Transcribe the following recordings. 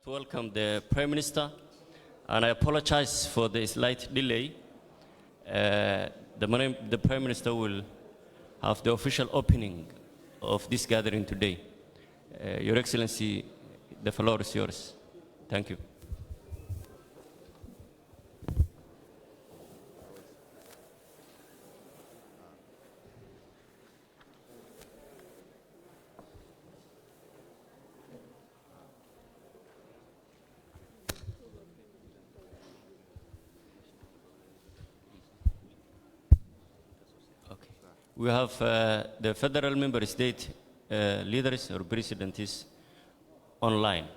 To welcome the Prime Minister, and I apologize for the slight delay. The Prime Minister will have the official opening of this gathering today. Your Excellency, the floor is yours. Thank you. Okay. We have the federal member state leaders or presidents online.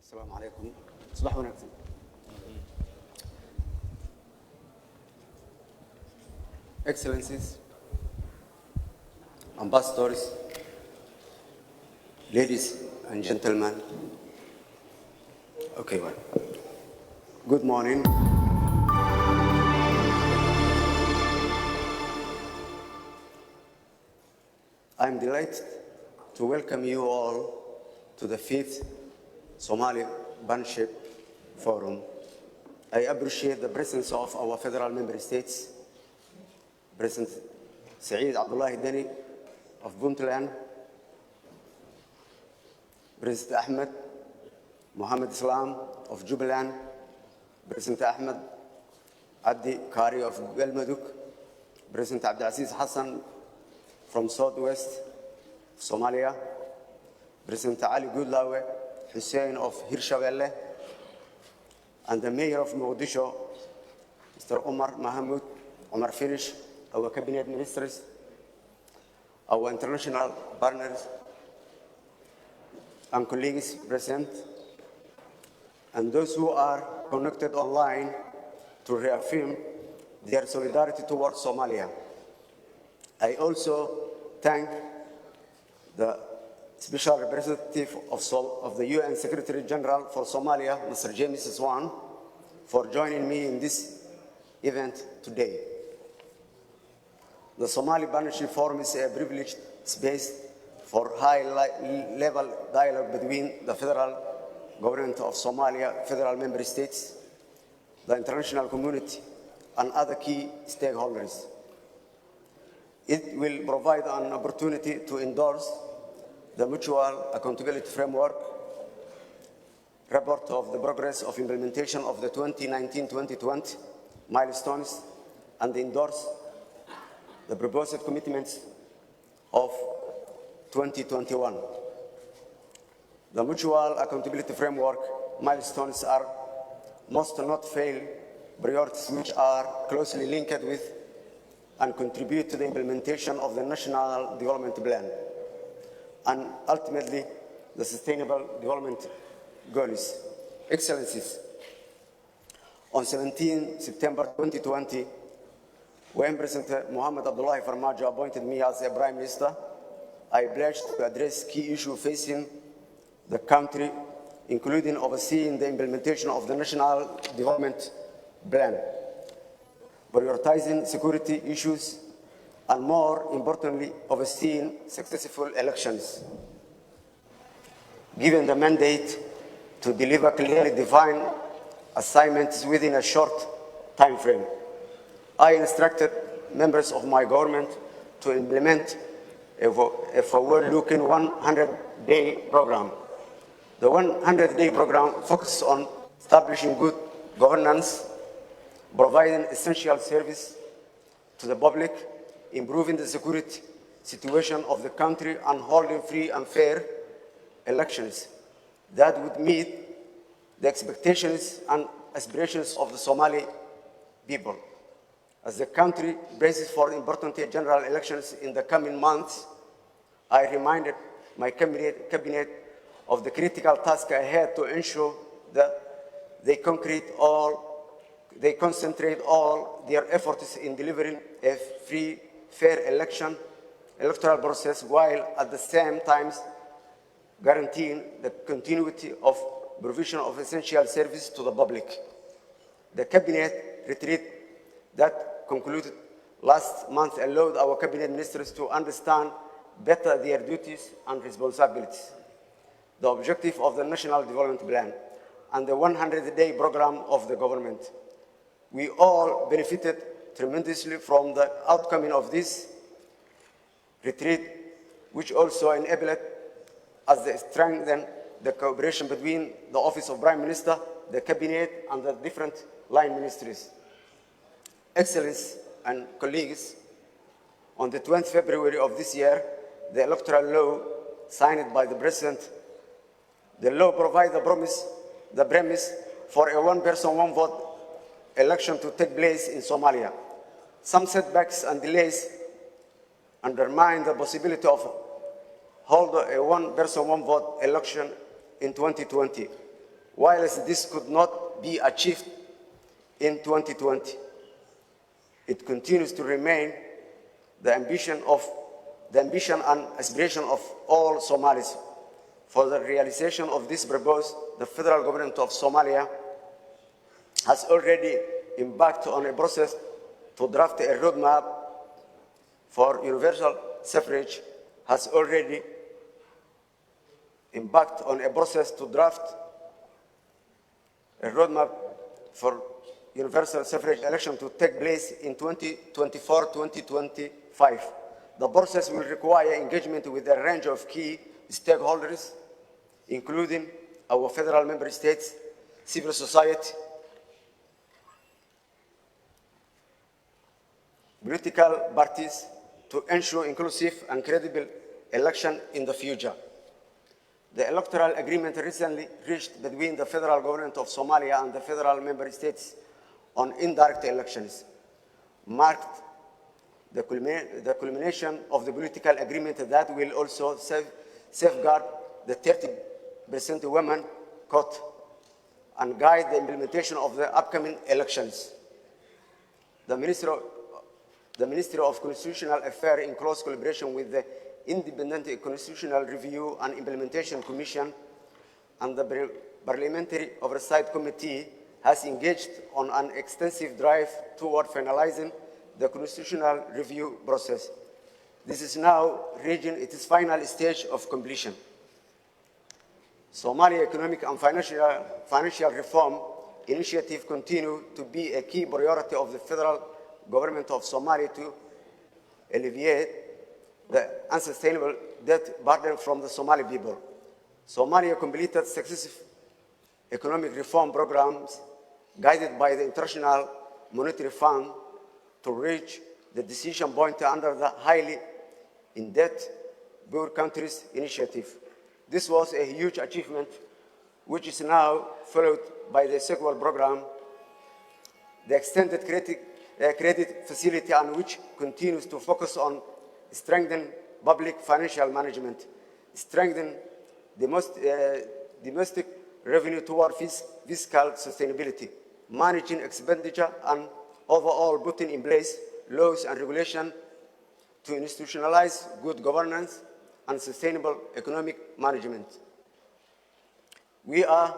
السلام عليكم. صباح ونكسن. Excellencies, ambassadors, ladies and gentlemen. Okay, well. Good morning. I'm delighted to welcome you all to the 5th Somali Partnership Forum. I appreciate the presence of our federal member states, President Saeed Abdullahi Deni of Puntland, President Ahmed Mohammed Islam of Jubaland, President Ahmed Addi Kari of Galmudug, President Abdulaziz Hassan from Southwest Somalia, President Ali Goodlawe Hussein of Hirshabelle, and the Mayor of Mogadishu, Mr. Omar Mahmoud Omar Finish, our cabinet ministers, our international partners and colleagues present, and those who are connected online to reaffirm their solidarity towards Somalia. I also thank the Special Representative of the UN Secretary General for Somalia, Mr. James Swan, for joining me in this event today. The Somali Partnership Forum is a privileged space for high-level dialogue between the federal government of Somalia, federal member states, the international community, and other key stakeholders. It will provide an opportunity to endorse the Mutual Accountability Framework report of the progress of implementation of the 2019-2020 milestones and endorse the proposed commitments of 2021. The Mutual Accountability Framework milestones are must not fail priorities which are closely linked with and contribute to the implementation of the National Development Plan and ultimately the Sustainable Development Goals. Excellencies, on 17 September 2020, when President Mohamed Abdullahi Farmajo appointed me as a Prime Minister, I pledged to address key issues facing the country, including overseeing the implementation of the National Development Plan, prioritizing security issues, and more importantly, overseeing successful elections. Given the mandate to deliver clearly defined assignments within a short time frame, I instructed members of my government to implement a forward-looking 100-day program. The 100-day program focuses on establishing good governance, providing essential service to the public, improving the security situation of the country, and holding free and fair elections that would meet the expectations and aspirations of the Somali people. As the country braces for important general elections in the coming months, I reminded my cabinet of the critical task ahead to ensure that they concentrate all their efforts in delivering a free, fair electoral process, while at the same time guaranteeing the continuity of provision of essential service to the public. The cabinet retreat that concluded last month allowed our cabinet ministers to understand better their duties and responsibilities, the objective of the National Development Plan, and the 100-day program of the government. We all benefited tremendously from the outcome of this retreat, which also enabled us to strengthen the cooperation between the Office of Prime Minister, the Cabinet, and the different line ministries. Excellencies and colleagues, on the 20th February of this year, the electoral law signed by the President, the law provides the premise for a one-person, one-vote election to take place in Somalia. Some setbacks and delays undermine the possibility of hold a one-person, one-vote election in 2020. Whilst this could not be achieved in 2020, it continues to remain the ambition and aspiration of all Somalis. For the realization of this purpose, the federal government of Somalia has already embarked on a process to draft a roadmap for universal suffrage, election to take place in 2024-2025. The process will require engagement with a range of key stakeholders, including our federal member states, civil society, political parties, to ensure inclusive and credible election in the future. The electoral agreement recently reached between the federal government of Somalia and the federal member states on indirect elections marked the culmination of the political agreement that will also safeguard the 30% women quota and guide the implementation of the upcoming elections. The Ministry of Constitutional Affairs, in close collaboration with the Independent Constitutional Review and Implementation Commission and the Parliamentary Oversight Committee, has engaged on an extensive drive toward finalizing the constitutional review process. This is now reaching its final stage of completion. Somalia economic and financial reform initiative continue to be a key priority of the federal government of Somalia to alleviate the unsustainable debt burden from the Somali people. Somalia completed successive economic reform programs guided by the International Monetary Fund to reach the decision point under the highly in-debt poor countries initiative. This was a huge achievement, which is now followed by the sequel program, the extended credit facility, and which continues to focus on strengthening public financial management, strengthening domestic revenue toward fiscal sustainability, managing expenditure, and overall putting in place laws and regulations to institutionalize good governance and sustainable economic management. We are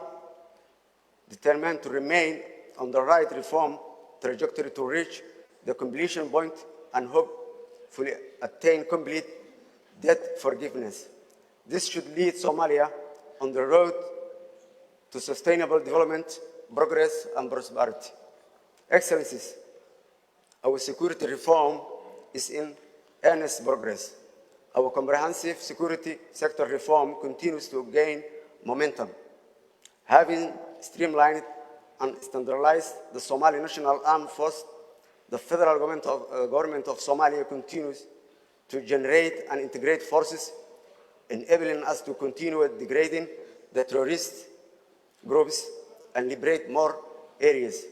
determined to remain on the right reform trajectory to reach the completion point and hopefully attain complete debt forgiveness. This should lead Somalia on the road to sustainable development, progress, and prosperity. Excellencies, our security reform is in earnest progress. Our comprehensive security sector reform continues to gain momentum. Having streamlined and standardized the Somali National Armed Force, the federal government of Somalia continues to generate and integrate forces, enabling us to continue degrading the terrorist groups and liberate more areas.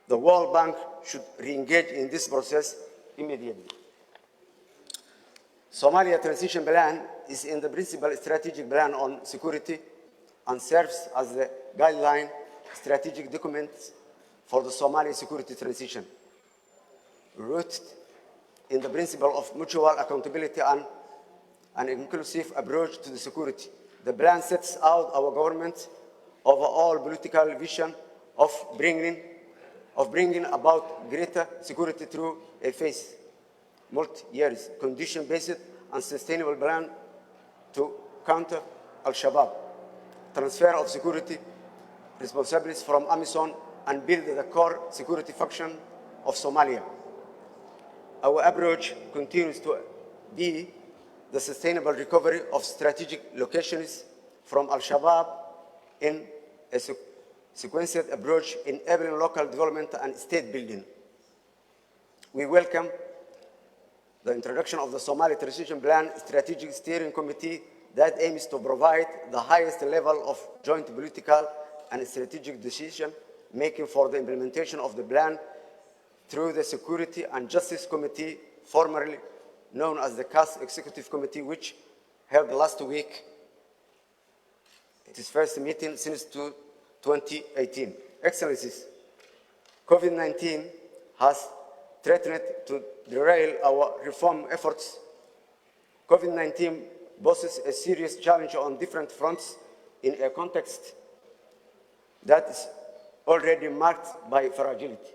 The World Bank should re-engage in this process immediately. Somalia Transition Plan is in the principal strategic plan on security and serves as the guideline strategic document for the Somali security transition. Rooted in the principle of mutual accountability and an inclusive approach to the security, the plan sets out our government's overall political vision of bringing about greater security through a phased, multi-year, condition-based and sustainable plan to counter Al-Shabaab, transfer of security responsibilities from AMISOM, and build the core security function of Somalia. Our approach continues to be the sustainable recovery of strategic locations from Al-Shabaab in a sequenced approach enabling local development and state building. We welcome the introduction of the Somali Transition Plan Strategic Steering Committee that aims to provide the highest level of joint political and strategic decision-making for the implementation of the plan through the Security and Justice Committee, formerly known as the CAS Executive Committee, which held last week its first meeting since 2018. Excellencies, COVID-19 has threatened to derail our reform efforts. COVID-19 poses a serious challenge on different fronts in a context that is already marked by fragility.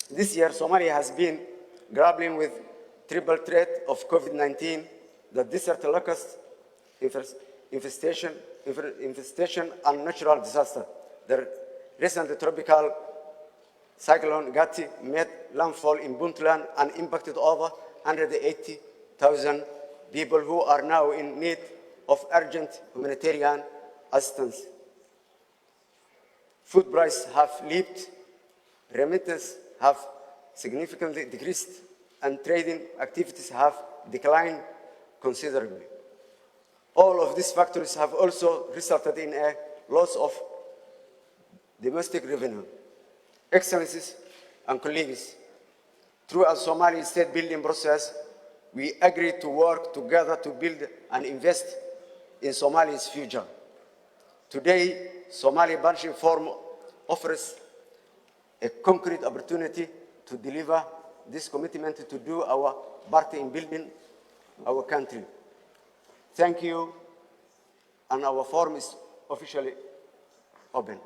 This year, Somalia has been grappling with triple threat of COVID-19, the desert locust infestation, and natural disaster. The recent tropical cyclone Gati made landfall in Puntland and impacted over 180,000 people who are now in need of urgent humanitarian assistance. Food prices have leaped, remittances have significantly decreased, and trading activities have declined considerably. All of these factors have also resulted in a loss of domestic revenue. Excellencies and colleagues, through a Somali state building process, we agreed to work together to build and invest in Somalia's future. Today, Somali Partnership Forum offers a concrete opportunity to deliver this commitment to do our part in building our country. Thank you, and our forum is officially open.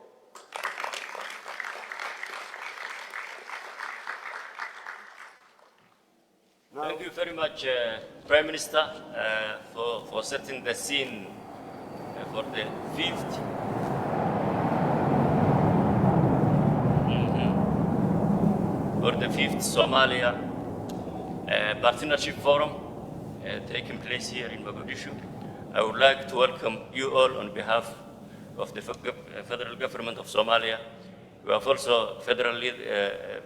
Thank you very much, Prime Minister, for setting the scene for the fifth Somalia Partnership Forum taking place here in Mogadishu. I would like to welcome you all on behalf of the federal government of Somalia. We have also federal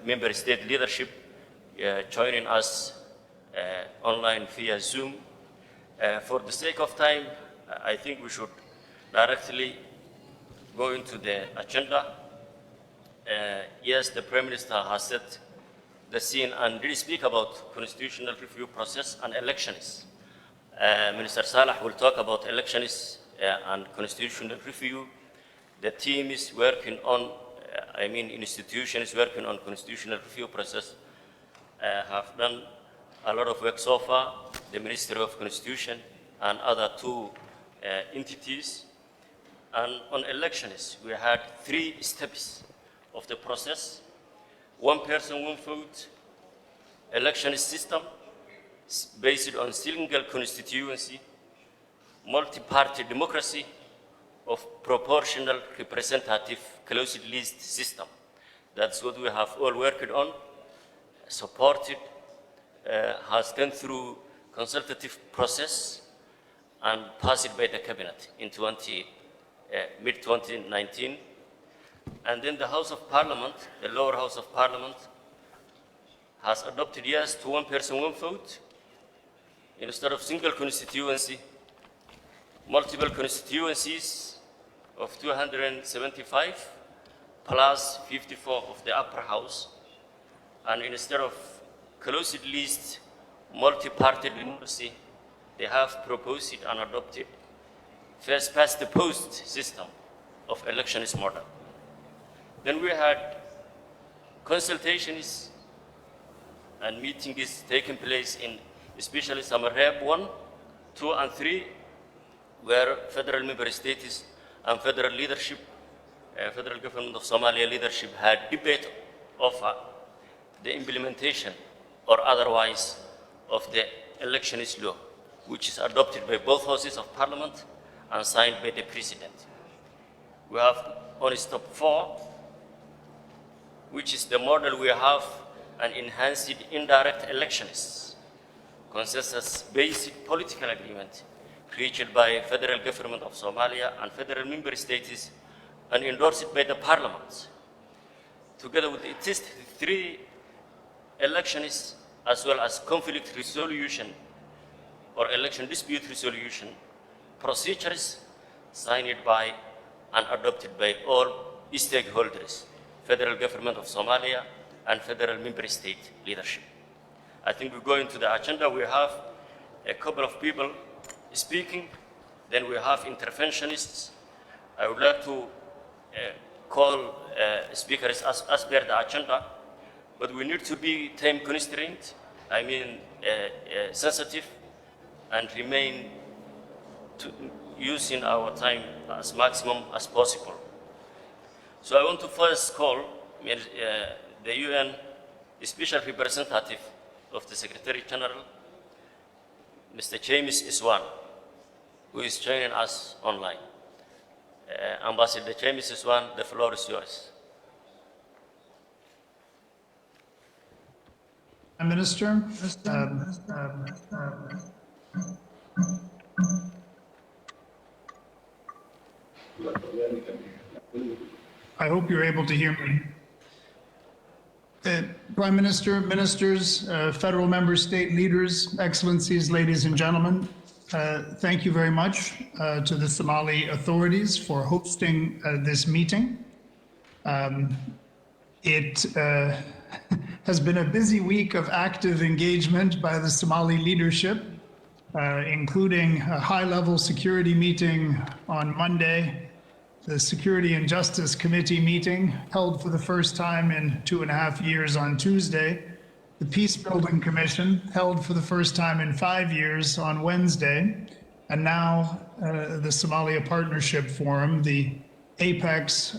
member state leadership joining us online via Zoom. For the sake of time, I think we should directly go into the agenda. Yes, the Prime Minister has set the scene and did speak about constitutional review process and elections. Minister Salah will talk about elections and constitutional review. The team is working on, institutions working on constitutional review process have done a lot of work so far. The Ministry of Constitution and other two entities. And on elections, we had 3 steps of the process: one person, one vote, election system based on single constituency, multi-party democracy of proportional representative closed list system. That's what we have all worked on, supported, has gone through consultative process and passed by the cabinet in mid-2019. And then the House of Parliament, the lower House of Parliament, has adopted yes to one person, one vote. Instead of single constituency, multiple constituencies of 275 plus 54 of the upper house. And instead of closed list, multi-party democracy, they have proposed and adopted first past the post system of elections model. Then we had consultations and meetings taking place in especially Samareb 1, 2, and 3, where federal member states and federal leadership, federal government of Somalia leadership had debate of the implementation or otherwise of the elections law, which is adopted by both houses of parliament and signed by the president. We have on step 4, which is the model we have an enhanced indirect elections, consensus-based political agreement reached by federal government of Somalia and federal member states and endorsed by the parliament. Together with its 3 elections as well as conflict resolution or election dispute resolution procedures signed by and adopted by all stakeholders, federal government of Somalia and federal member state leadership. I think we go into the agenda. We have a couple of people speaking. Then we have interventionists. I would like to call speakers as per the agenda, but we need to be time constrained, I mean sensitive, and remain using our time as maximum as possible. So I want to first call the UN Special Representative of the Secretary General, Mr. James Iswan, who is joining us online. Ambassador James Iswan, the floor is yours. Minister, I hope you're able to hear me. Prime Minister, ministers, federal member state leaders, excellencies, ladies and gentlemen, thank you very much to the Somali authorities for hosting this meeting. It has been a busy week of active engagement by the Somali leadership, including a high-level security meeting on Monday, the Security and Justice Committee meeting held for the first time in 2.5 years on Tuesday, the Peace Building Commission held for the first time in 5 years on Wednesday, and now the Somalia Partnership Forum, the apex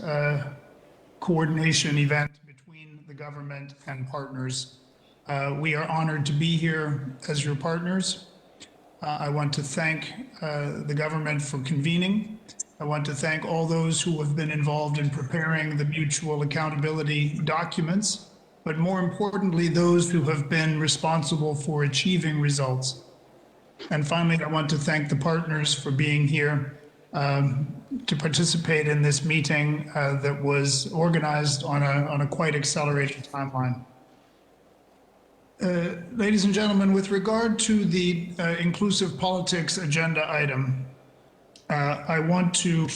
coordination event between the government and partners. We are honored to be here as your partners. I want to thank the government for convening. I want to thank all those who have been involved in preparing the mutual accountability documents, but more importantly, those who have been responsible for achieving results. And finally, I want to thank the partners for being here to participate in this meeting that was organized on a quite accelerated timeline. Ladies and gentlemen, with regard to the inclusive politics agenda item, I want to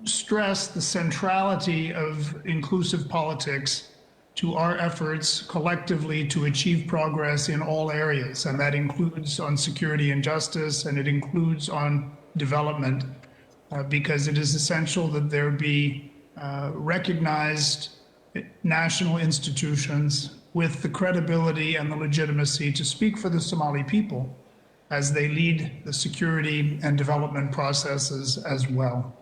stress the centrality of inclusive politics to our efforts collectively to achieve progress in all areas, and that includes on security and justice, and it includes on development, because it is essential that there be recognized national institutions with the credibility and the legitimacy to speak for the Somali people as they lead the security and development processes as well.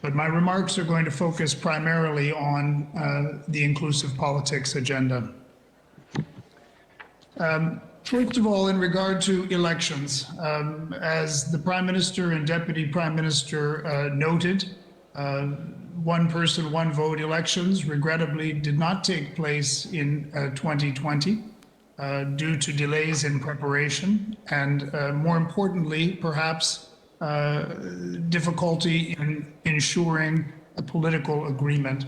But my remarks are going to focus primarily on the inclusive politics agenda. First of all, in regard to elections, as the Prime Minister and Deputy Prime Minister noted, one person, one vote elections regrettably did not take place in 2020 due to delays in preparation and more importantly, perhaps difficulty in ensuring a political agreement.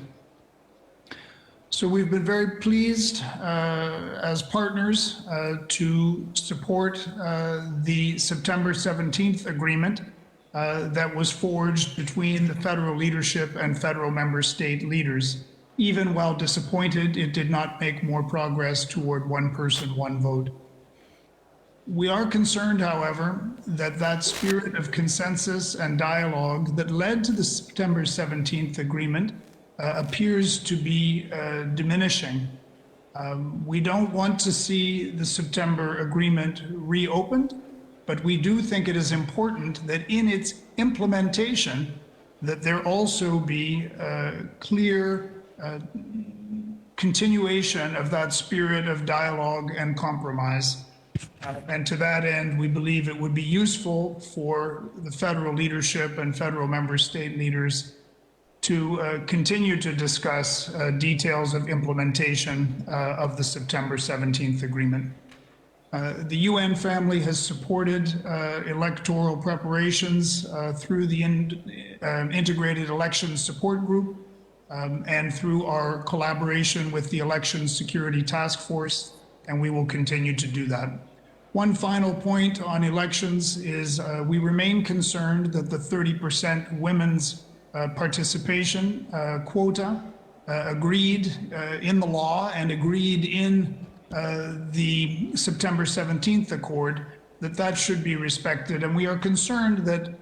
So we've been very pleased as partners to support the September 17th agreement that was forged between the federal leadership and federal member state leaders. Even while disappointed, it did not make more progress toward one person, one vote. We are concerned, however, that that spirit of consensus and dialogue that led to the September 17th agreement appears to be diminishing. We don't want to see the September agreement reopened, but we do think it is important that in its implementation, that there also be clear continuation of that spirit of dialogue and compromise. And to that end, we believe it would be useful for the federal leadership and federal member state leaders to continue to discuss details of implementation of the September 17th agreement. The UN family has supported electoral preparations through the Integrated Elections Support Group and through our collaboration with the Elections Security Task Force, and we will continue to do that. One final point on elections is we remain concerned that the 30% women's participation quota agreed in the law and agreed in the September 17th Accord that should be respected. And we are concerned that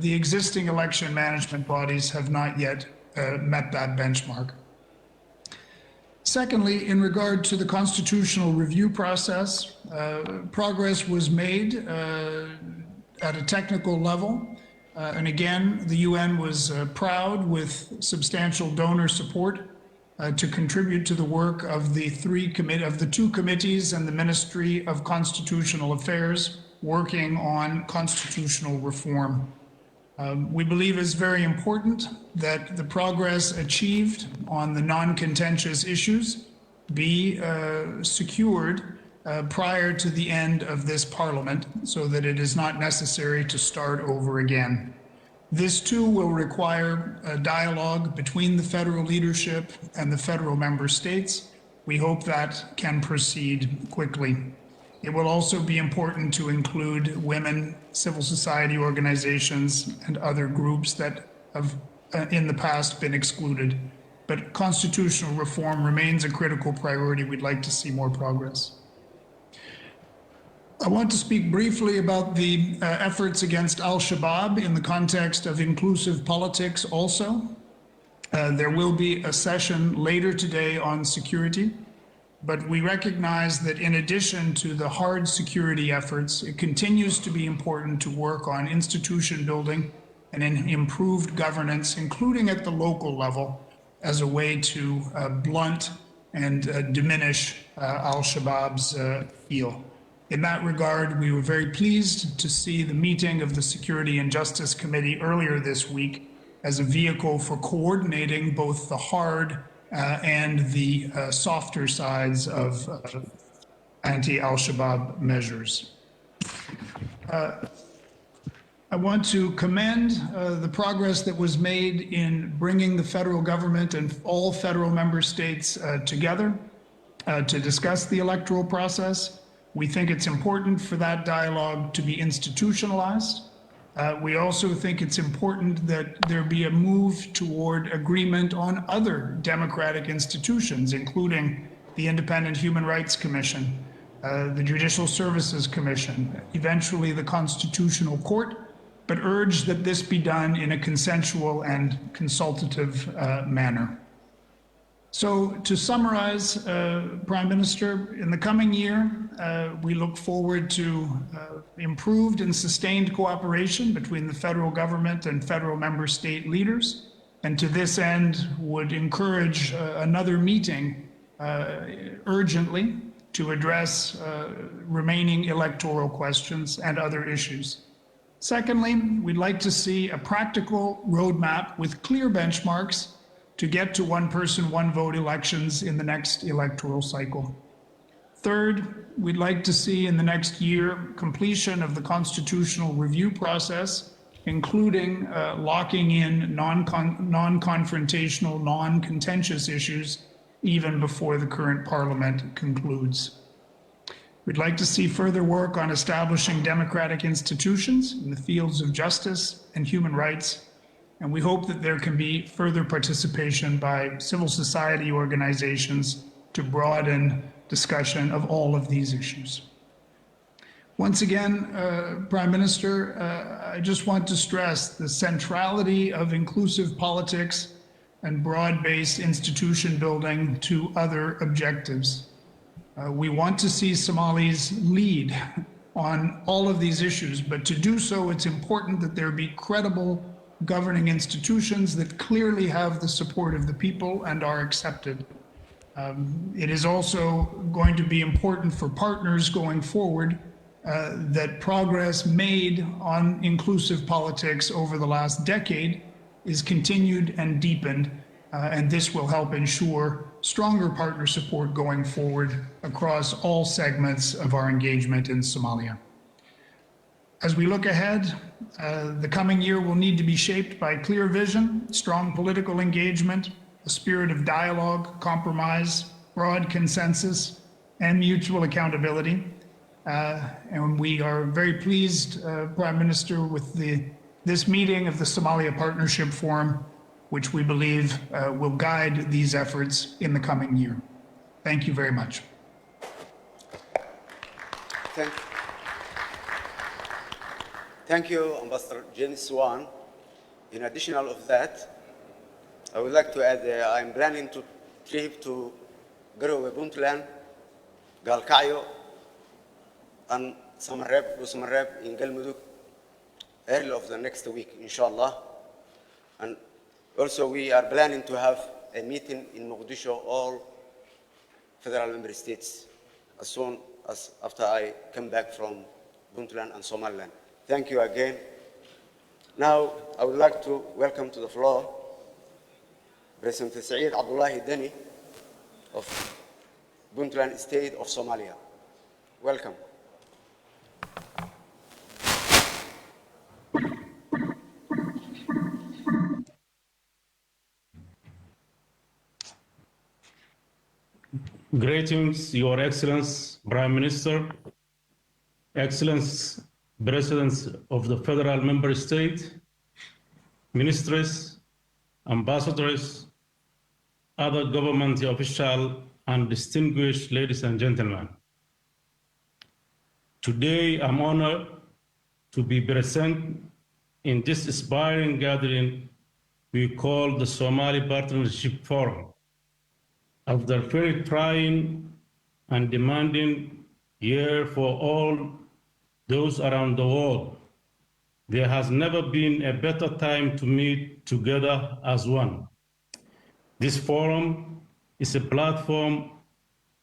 the existing election management bodies have not yet met that benchmark. Secondly, in regard to the constitutional review process, progress was made at a technical level. And again, the UN was proud with substantial donor support to contribute to the work of the two committees and the Ministry of Constitutional Affairs working on constitutional reform. We believe it's very important that the progress achieved on the non-contentious issues be secured prior to the end of this Parliament so that it is not necessary to start over again. This too will require a dialogue between the federal leadership and the federal member states. We hope that can proceed quickly. It will also be important to include women, civil society organizations, and other groups that have in the past been excluded. But constitutional reform remains a critical priority. We'd like to see more progress. I want to speak briefly about the efforts against Al-Shabaab in the context of inclusive politics also. There will be a session later today on security, but we recognize that in addition to the hard security efforts, it continues to be important to work on institution building and improved governance, including at the local level, as a way to blunt and diminish Al-Shabaab's appeal. In that regard, we were very pleased to see the meeting of the Security and Justice Committee earlier this week as a vehicle for coordinating both the hard and the softer sides of anti-Al-Shabaab measures. I want to commend the progress that was made in bringing the federal government and all federal member states together to discuss the electoral process. We think it's important for that dialogue to be institutionalized. We also think it's important that there be a move toward agreement on other democratic institutions, including the Independent Human Rights Commission, the Judicial Services Commission, eventually the Constitutional Court, but urge that this be done in a consensual and consultative manner. So to summarize, Prime Minister, in the coming year, we look forward to improved and sustained cooperation between the federal government and federal member state leaders. And to this end, would encourage another meeting urgently to address remaining electoral questions and other issues. Secondly, we'd like to see a practical roadmap with clear benchmarks to get to one-person, one-vote elections in the next electoral cycle. Third, we'd like to see in the next year completion of the constitutional review process, including locking in non-confrontational, non-contentious issues even before the current Parliament concludes. We'd like to see further work on establishing democratic institutions in the fields of justice and human rights, and we hope that there can be further participation by civil society organizations to broaden discussion of all of these issues. Once again, Prime Minister, I just want to stress the centrality of inclusive politics and broad-based institution building to other objectives. We want to see Somalis lead on all of these issues, but to do so, it's important that there be credible governing institutions that clearly have the support of the people and are accepted. It is also going to be important for partners going forward that progress made on inclusive politics over the last decade is continued and deepened, and this will help ensure stronger partner support going forward across all segments of our engagement in Somalia. As we look ahead, the coming year will need to be shaped by clear vision, strong political engagement, a spirit of dialogue, compromise, broad consensus, and mutual accountability. And we are very pleased, Prime Minister, with this meeting of the Somalia Partnership Forum, which we believe will guide these efforts in the coming year. Thank you very much. Thank you, Ambassador James Swan. In addition of that, I would like to add I'm planning to trip to Garowe, Puntland, Galkayo, and Samareb in Galmudug early of the next week, inshallah. And also we are planning to have a meeting in Mogadishu, all federal member states, as soon as after I come back from Puntland and Somaliland. Thank you again. Now, I would like to welcome to the floor President Saeed Abdullahi Deni of Puntland State of Somalia. Welcome. Greetings, Your Excellence, Prime Minister, Excellence, Presidents of the Federal Member State, Ministers, Ambassadors, other government officials, and distinguished ladies and gentlemen. Today, I'm honored to be present in this inspiring gathering we call the Somali Partnership Forum. After very trying and demanding year for all those around the world, there has never been a better time to meet together as one. This forum is a platform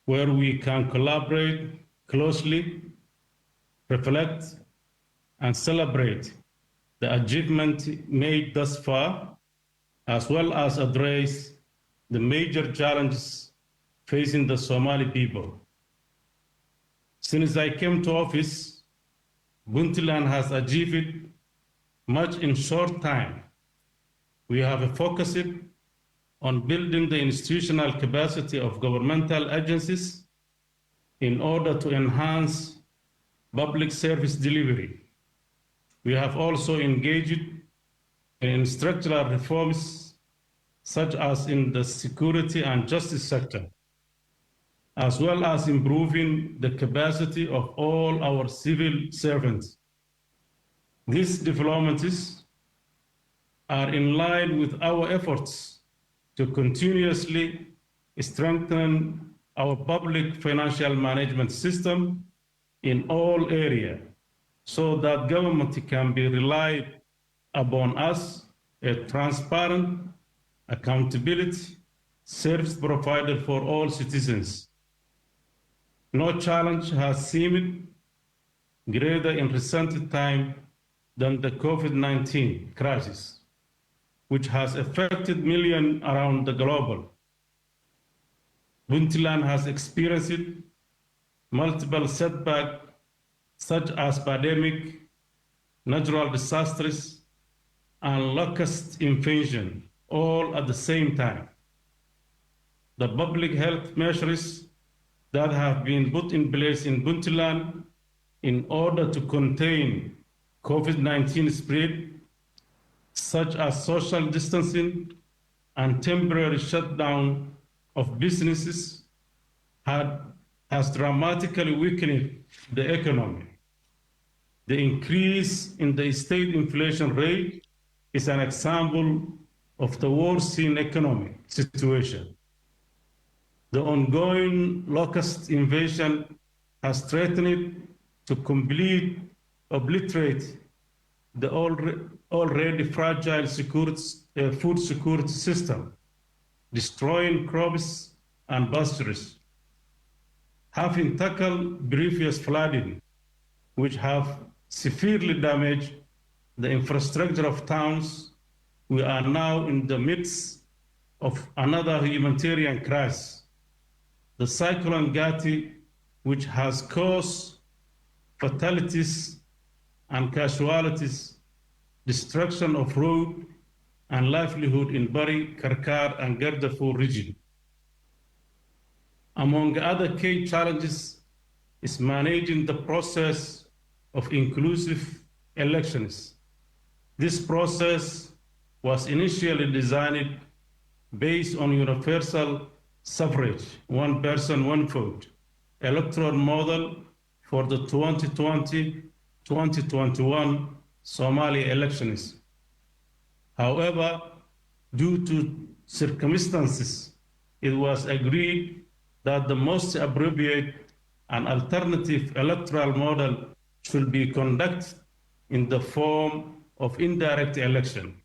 where we can collaborate closely, reflect, and celebrate the achievement made thus far, as well as address the major challenges facing the Somali people. Since I came to office, Puntland has achieved much in short time. We have focused on building the institutional capacity of governmental agencies in order to enhance public service delivery. We have also engaged in structural reforms such as in the security and justice sector, as well as improving the capacity of all our civil servants. These developments are in line with our efforts to continuously strengthen our public financial management system in all areas so that government can be relied upon as a transparent, accountability service provider for all citizens. No challenge has seemed greater in recent time than the COVID-19 crisis, which has affected millions around the globe. Puntland has experienced multiple setbacks such as pandemic, natural disasters, and locust invasion, all at the same time. The public health measures that have been put in place in Puntland in order to contain COVID-19 spread, such as social distancing and temporary shutdown of businesses, has dramatically weakened the economy. The increase in the state inflation rate is an example of the worsening economic situation. The ongoing locust invasion has threatened to completely obliterate the already fragile food security system, destroying crops and pastures. Having tackled previous flooding, which have severely damaged the infrastructure of towns, we are now in the midst of another humanitarian crisis. The cyclone Gati, which has caused fatalities and casualties, destruction of road and livelihood in Bari, Karkar, and Gardafour region. Among other key challenges is managing the process of inclusive elections. This process was initially designed based on universal suffrage, one person, one vote, electoral model for the 2020-2021 Somali elections. However, due to circumstances, it was agreed that the most appropriate and alternative electoral model should be conducted in the form of indirect election.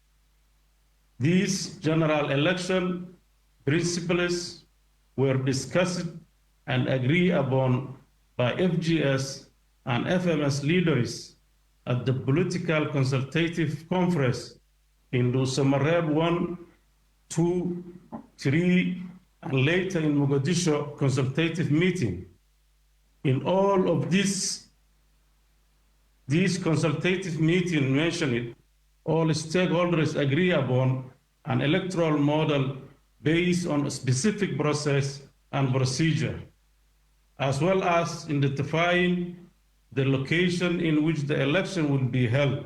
These general election principles were discussed and agreed upon by FGS and FMS leaders at the Political Consultative Conference in Soomaaliya 1, 2, 3, and later in Mogadishu consultative meeting. In all of these consultative meetings mentioned, all stakeholders agree upon an electoral model based on a specific process and procedure, as well as identifying the location in which the election will be held.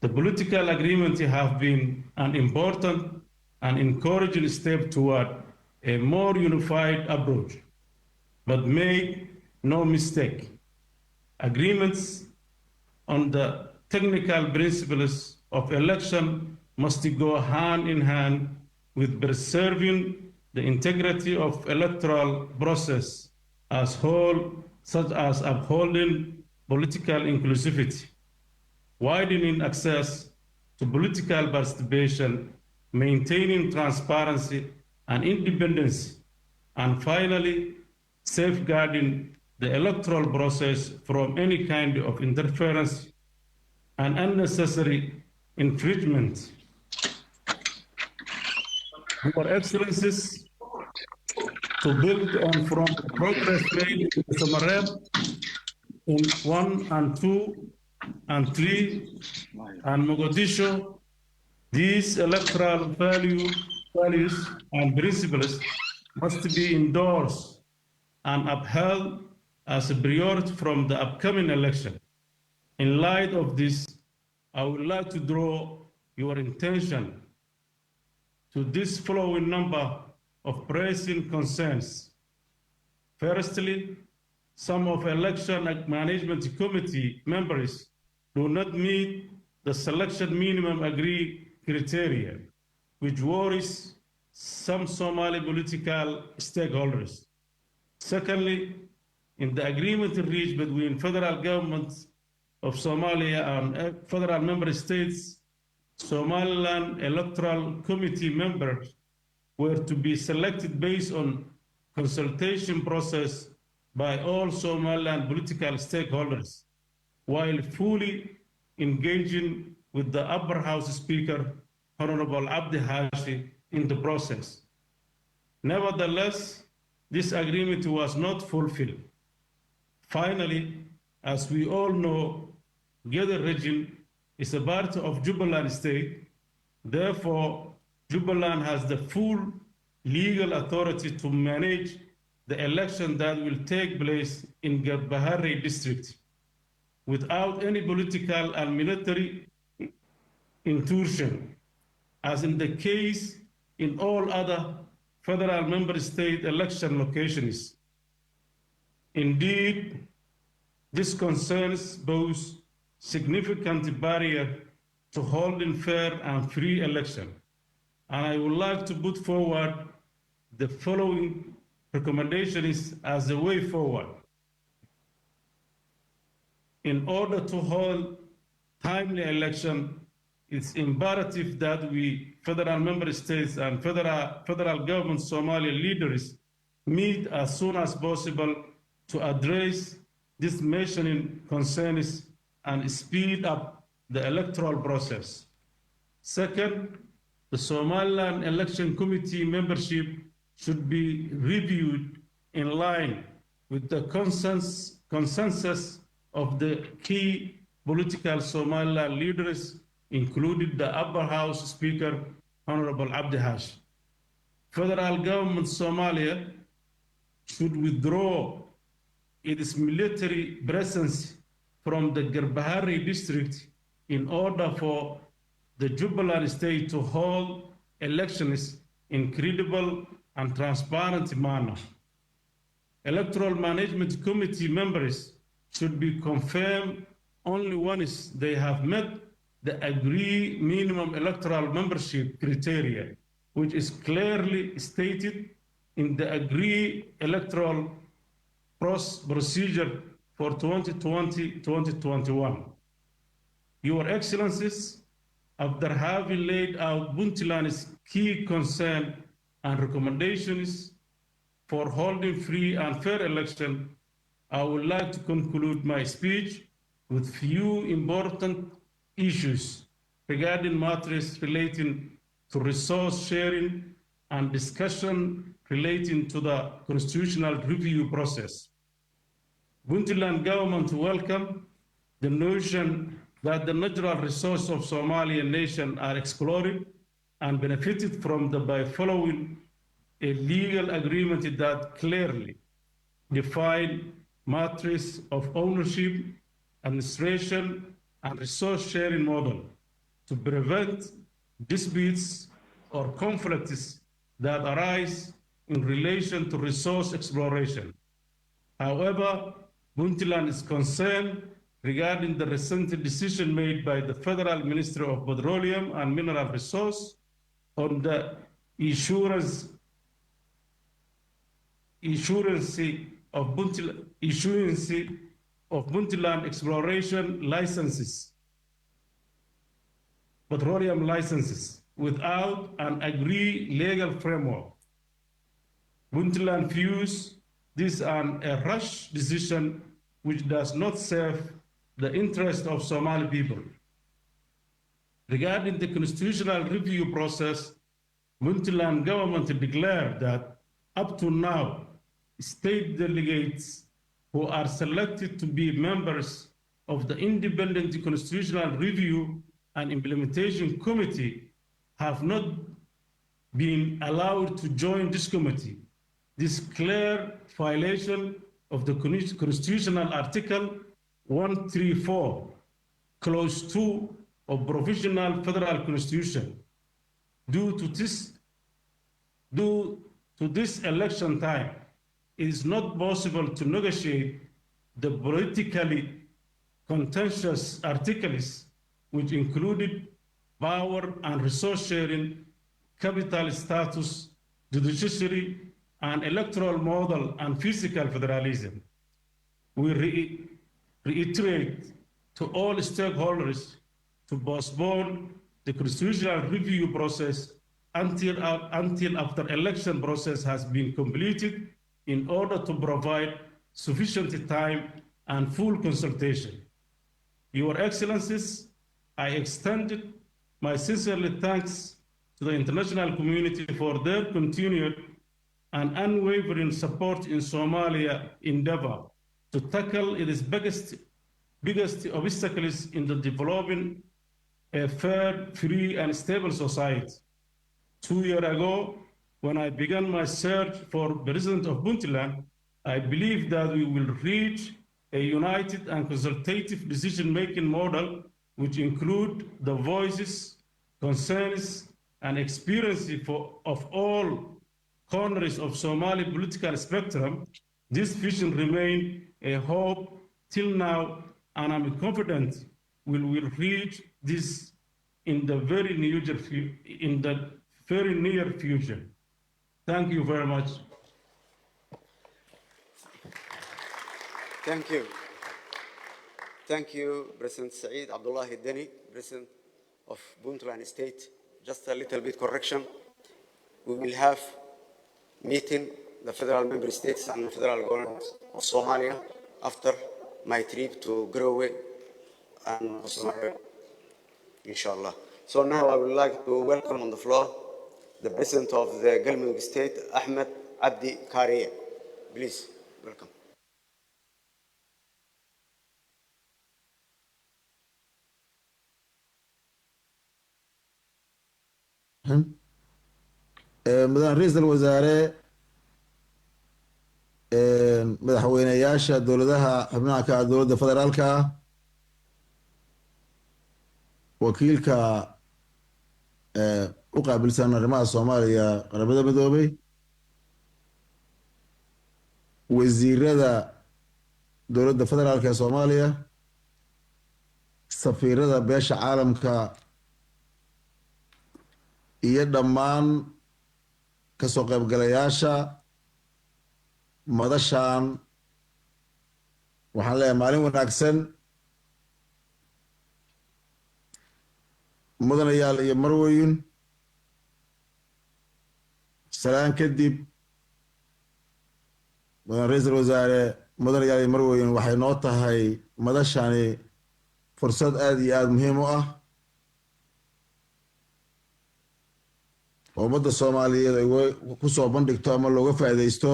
The political agreement have been an important and encouraging step toward a more unified approach. But make no mistake, agreements on the technical principles of election must go hand in hand with preserving the integrity of electoral process as whole, such as upholding political inclusivity, widening access to political participation, maintaining transparency and independence, and finally, safeguarding the electoral process from any kind of interference and unnecessary infringement. Your Excellencies, to build on from the progress made in Soomaaliya in 1 and 2 and 3 and Mogadishu, these electoral values and principles must be endorsed and upheld as a priority from the upcoming election. In light of this, I would like to draw your attention to this following number of pressing concerns. Firstly, some of election management committee members do not meet the selection minimum agreed criteria, which worries some Somali political stakeholders. Secondly, in the agreement reached between federal governments of Somalia and federal member states, Somaliland Electoral Committee members were to be selected based on consultation process by all Somaliland political stakeholders, while fully engaging with the Upper House Speaker, Honorable Abdi Hashi, in the process. Nevertheless, this agreement was not fulfilled. Finally, as we all know, Gather region is a part of Jubaland state. Therefore, Jubaland has the full legal authority to manage the election that will take place in Garbahari district without any political and military intrusion, as in the case in all other federal member state election locations. Indeed, this concerns both significant barrier to holding fair and free election. And I would like to put forward the following recommendations as a way forward. In order to hold timely election, it's imperative that we, federal member states and federal government Somali leaders, meet as soon as possible to address these mentioning concerns and speed up the electoral process. Second, the Somaliland Election Committee membership should be reviewed in line with the consensus of the key political Somaliland leaders, including the Upper House Speaker, Honorable Abdi Hash. Federal government Somalia should withdraw its military presence from the Garbahari district in order for the Jubaland state to hold elections in credible and transparent manner. Electoral Management Committee members should be confirmed only one is they have met the agreed minimum electoral membership criteria, which is clearly stated in the agreed electoral procedure for 2020-2021. Your Excellencies, after having laid out Puntland's key concern and recommendations for holding free and fair election, I would like to conclude my speech with few important issues regarding matters relating to resource sharing and discussion relating to the constitutional review process. Puntland government welcome the notion that the natural resources of Somalia nation are explored and benefited from by following a legal agreement that clearly define matrix of ownership, administration, and resource sharing model to prevent disputes or conflicts that arise in relation to resource exploration. However, Puntland is concerned regarding the recent decision made by the Federal Ministry of Petroleum and Mineral Resources on the issuance of Puntland exploration licenses, petroleum licenses, without an agreed legal framework. Puntland views this as a rash decision which does not serve the interest of Somali people. Regarding the constitutional review process, Puntland government declared that up to now, state delegates who are selected to be members of the Independent Constitutional Review and Implementation Committee have not been allowed to join this committee. This clear violation of the constitutional article 134, clause 2 of provisional federal constitution. Due to this election time, it is not possible to negotiate the politically contentious articles, which included power and resource sharing, capital status, judiciary, and electoral model and physical federalism. We reiterate to all stakeholders to postpone the constitutional review process until after election process has been completed in order to provide sufficient time and full consultation. Your Excellencies, I extended my sincere thanks to the international community for their continued and unwavering support in Somalia endeavor to tackle its biggest obstacles in the developing a fair, free, and stable society. 2 years ago, when I began my search for President of Puntland, I believe that we will reach a united and consultative decision-making model which include the voices, concerns, and experience of all corners of Somali political spectrum. This vision remains a hope till now, and I'm confident we will reach this in the very near future. Thank you very much. Thank you. Thank you, President Saeed Abdullah Deni, President of Puntland State. Just a little bit correction. We will have meeting the federal member states and the federal government of Somalia after my trip to Growe and Somalia, inshallah. So now I would like to welcome on the floor the President of the Galmudug State, Ahmed Abdi Kariye. Please, welcome. مدن رئيس الوزراء madaxweynayaasha dowladaha xubnaha ka dowladda federaalka wakiilka u qaabilsan arrimaha Soomaaliya qaramada midoobay wasiirada dowladda federaalka ee Soomaaliya safiirada beesha caalamka iyo dhammaan kasoo qaybgalayaasha madashan waxaan leeyahay maalin wanaagsan. mudanayaal iyo marweyn, salaan kadib mudan ra-iisul wasaare, mudanayaal iyo marweyn, waxay noo tahay madashani fursad aad iyo aad muhiim u ah oo ummadda Soomaaliyeed ay ku soo bandhigto ama looga faa'iidaysto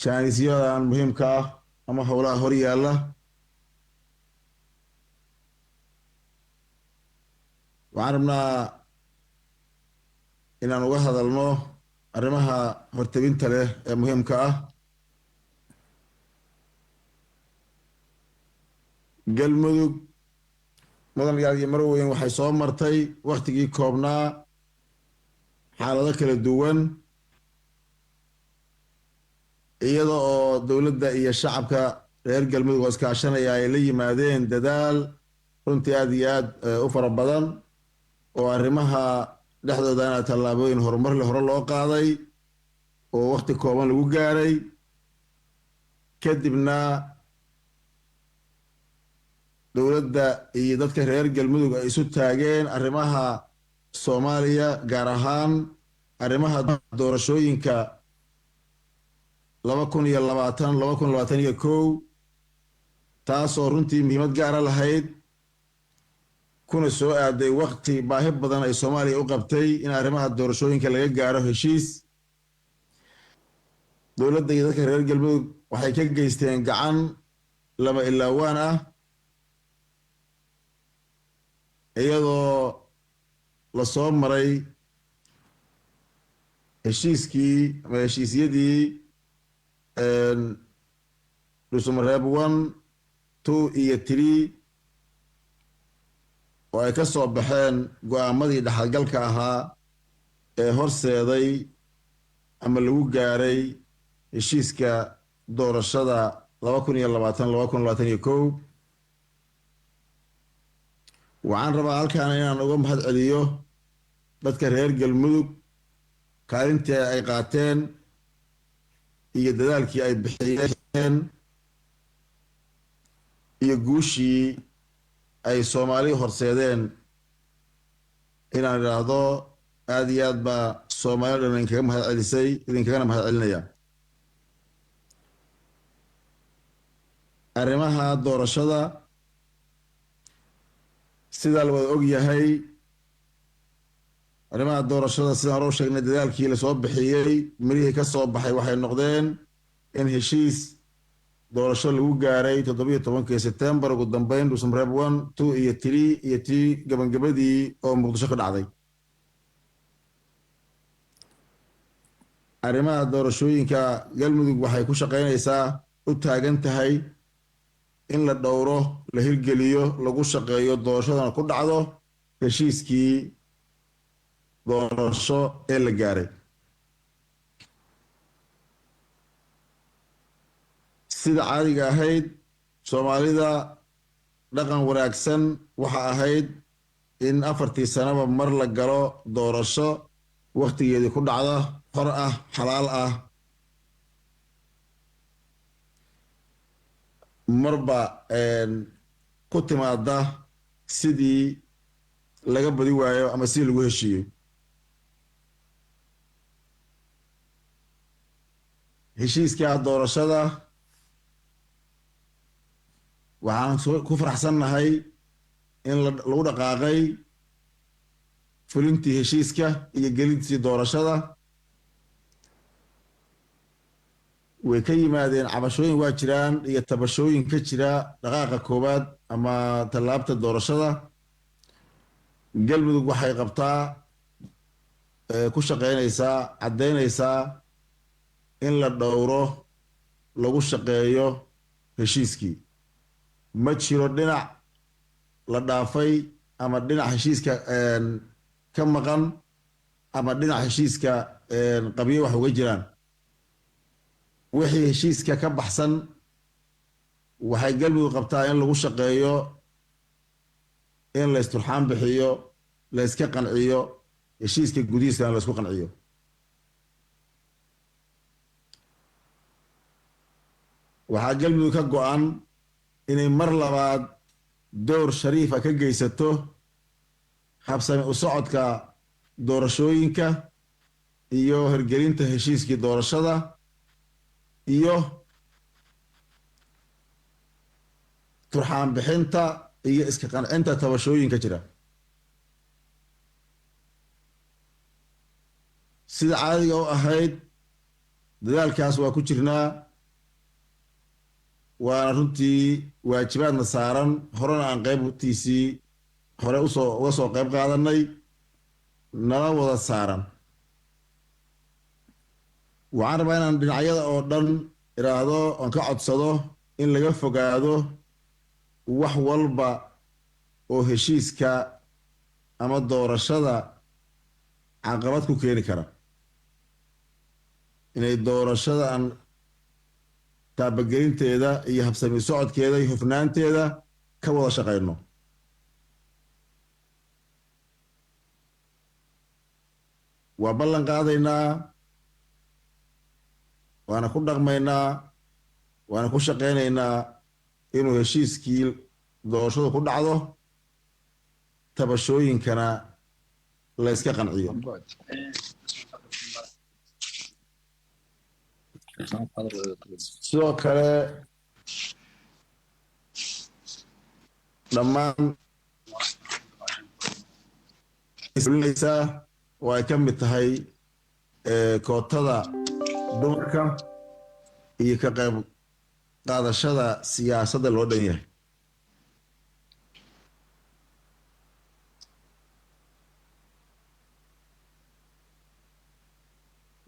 jaanisyadan muhiimka ah ama howlaha hor yaalla. waxaan rabnaa inaan uga hadalno arrimaha hortebinta leh ee muhiimka ah. galmudug mudanayaal iyo marweyn waxay soo martay wakhtigii koobnaa xaalado kala duwan iyada oo dowladda iyo shacabka reer galmudug oo iskaashanaya ay la yimaadeen dadaal runtii aad iyo aad u fara badan oo arrimaha dhexdoodana tallaabooyin horumar leh hore loo qaaday oo wakhti kooban lagu gaaray. kadibna dowladda iyo dadka reer galmudug ay isu taageen arrimaha Soomaaliya, gaar ahaan arrimaha doorashooyinka 2021 taas oo runtii muhiimad gaara lahayd kuna soo aaday waqti baahi badan ay Soomaaliya u qabtay in arrimaha doorashooyinka laga gaaro heshiis. dowladda iyo dadka reer galmudug waxay ka geysteen gacan lama ilaawaan ah iyadoo la soo maray heshiisyadii dhusumareeb 1, 2 iyo 3 oo ay ka soo baxeen go'aamadii dhaxalgalka ahaa ee horseeday ama lagu gaaray heshiiska doorashada 2020-2021. waxaan rabaa halkaan inaan uga mahad celiyo dadka reer galmudug kaalintii ay qaateen iyo dadaalkii ay bixiyeen iyo guushii ay Soomaali horseedeen. inaan idhaahdo aad iyo aad baa Soomaali dhan idinkaga mahad celisay, idinkagana mahad celinaya. arrimaha doorashada sidaa la wada og yahay, arrimaha doorashada sidaan hore u sheegnay dadaalkii la soo bixiyey mirihii ka soo baxay waxay noqdeen in heshiis doorasho lagu gaaray 17 September ugu dambeyn dhusumareeb 1, 2 iyo 3 iyo tii gabagabadii oo Muqdisho ka dhacday. arrimaha doorashooyinka galmudug waxay ku shaqaynaysaa u taagan tahay in la dhowro, la hirgeliyo, lagu shaqeeyo, doorashadana ku dhacdo heshiiskii doorasho ee la gaaray. sida caadiga ahayd Soomaalida dhaqan wanaagsan waxa ahayd in 4 sanaba mar la galo doorasho waqtigeedii ku dhacda, xor ah, xalaal ah, marba ku timaada sidii laga badi waayo ama sidii lagu heshiiyo. heshiiska doorashada waxaan ku faraxsannahay in lagu dhaqaaqay fulintii heshiiska iyo gelintii doorashada. way ka yimaadeen cabashooyin waa jiraan iyo tabashooyin ka jira dhaqaaqa koowaad ama tallaabta doorashada. galmudug waxay qabtaa ku shaqaynaysaa, caddaynaysaa in la dhowro, lagu shaqeeyo heshiiskii. ma jiro dhinac la dhaafay ama dhinac heshiiska ka maqan ama dhinac heshiiska qabyo wax uga jiraan. wixii heshiiska ka baxsan waxay galmudug qabtaa in lagu shaqeeyo in la isturxaan bixiyo la iska qanciyo heshiiska gudihiisana la isku qanciyo waxaa galmudug ka go'an inay mar labaad door shariifa ka geysato habsami u socodka doorashooyinka iyo hirgelinta heshiiskii doorashada iyo turxaan bixinta iyo iska qancinta tabashooyinka jira sida caadiga u ahayd dadaalkaas waa ku jirnaa waana runtii waajibaadna saaran horena aan qaybtiisii hore uga soo qayb qaadanay nala wada saaran waxaan rabaa inaan dhinacyada oo dhan iraahdo oon ka codsado in laga fogaado wax walba oo heshiiska ama doorashada caqabad ku keeni kara inay doorashada aan taabagelinteeda iyo habsami socodkeeda iyo hufnaanteeda ka wada shaqayno waa ballan qaadaynaa waana ku dhaqmaynaa waana ku shaqaynaynaa inuu heshiiskii doorashadu ku dhacdo tabashooyinkana la iska qanciyo sidoo kale dhammaan fulinaysaa oo ay ka mid tahay kootada dumarka iyo ka qayb qaadashada siyaasadda loo dhan yahay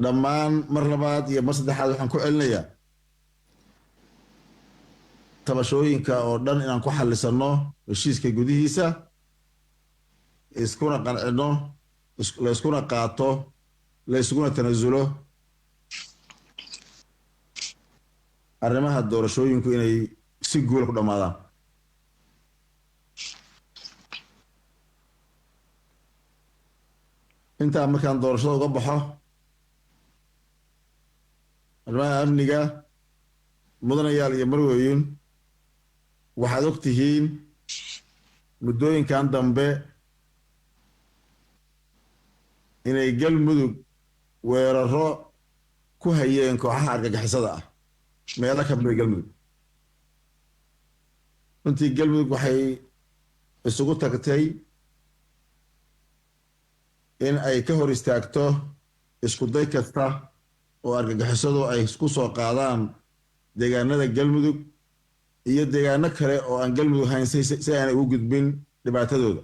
dhammaan mar labaad iyo mar saddexaad waxaan ku celinayaa tabashooyinka oo dhan inaan ku xallisanno heshiiska gudihiisa iskuna qancino la iskuna qaato la iskuna tanasulo arrimaha doorashooyinku inay si guula ku dhammaadaan intaa markaan doorashada uga baxo arrimaha amniga mudanayaal iyo marweyn waxaad og tihiin muddooyinkan dambe inay galmudug weeraro ku hayeen kooxaha argagixisada ah meelo ka mida galmudug runtii galmudug waxay isugu tagtay in ay ka hor istaagto isku day kasta oo argagixisadu ay isku soo qaadaan deegaanada galmudug iyo deegaano kale oo aan galmudug hayn si aanay ugu gudbin dhibaatadooda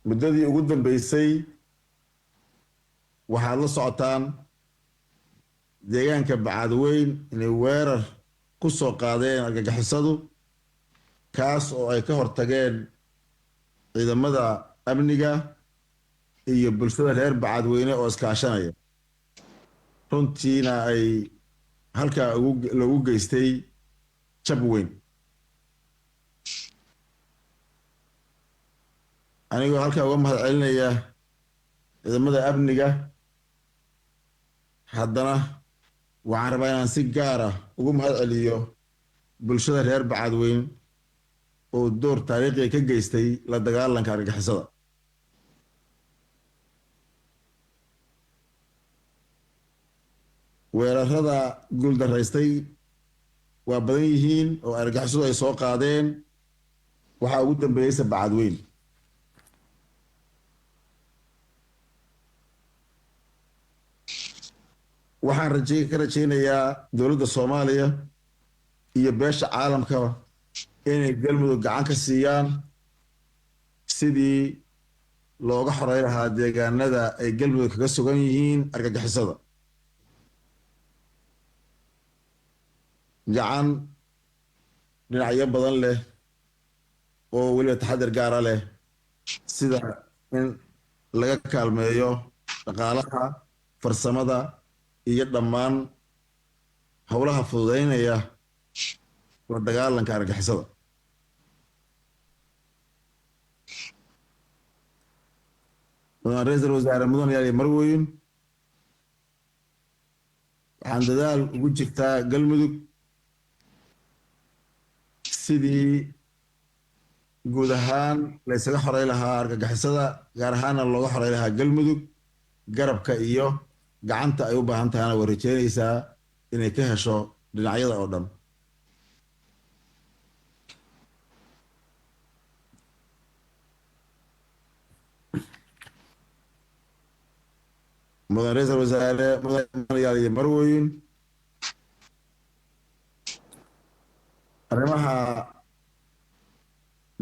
muddadii ugu dambeysay waxaad la socotaan deegaanka bacaadweyn inay weerar ku soo qaadeen argagixisadu kaas oo ay ka hortageen ciidamada amniga iyo bulshada reer bacaadweyne oo iskaashanaya runtiina ay halkaa loogu geystay jab weyn anigoo halkaa uga mahad celinaya ciidamada amniga haddana waxaan rabaa inaan si gaara ugu mahad celiyo bulshada reer bacaadweyn oo door taariikhiga ka geystay la dagaalanka argagixisada weerarada guuldaraystay waa badan yihiin oo argagixisadu ay soo qaadeen waxaa ugu dambeeyeysa bacaadweyn waxaan ka rajaynayaa dowladda Soomaaliya iyo beesha caalamka inay galmudug gacan ka siiyaan sidii looga xoreyn lahaa deegaanada ay galmudug kaga sugan yihiin argagixisada gacan dhinacyo badan leh oo weliba taxadir gaara leh sida in laga kaalmeeyo dhaqaalaha farsamada iyo dhammaan howlaha fududeynaya la dagaalanka argagixisada. Mudan Ra'iisul Wasaare Mudan Yaali Marweyn waxaan dadaal ugu jirtaa Galmudug sidii guud ahaan la isaga xoreyn lahaa argagixisada gaar ahaana looga xoreyn lahaa Galmudug garabka iyo gacanta ay u baahan tahayna way rajeynaysaa inay ka hesho dhinacyada oo dhan. Mudan Ra'iisul Wasaare Mudan Yaali Marweyn arrimaha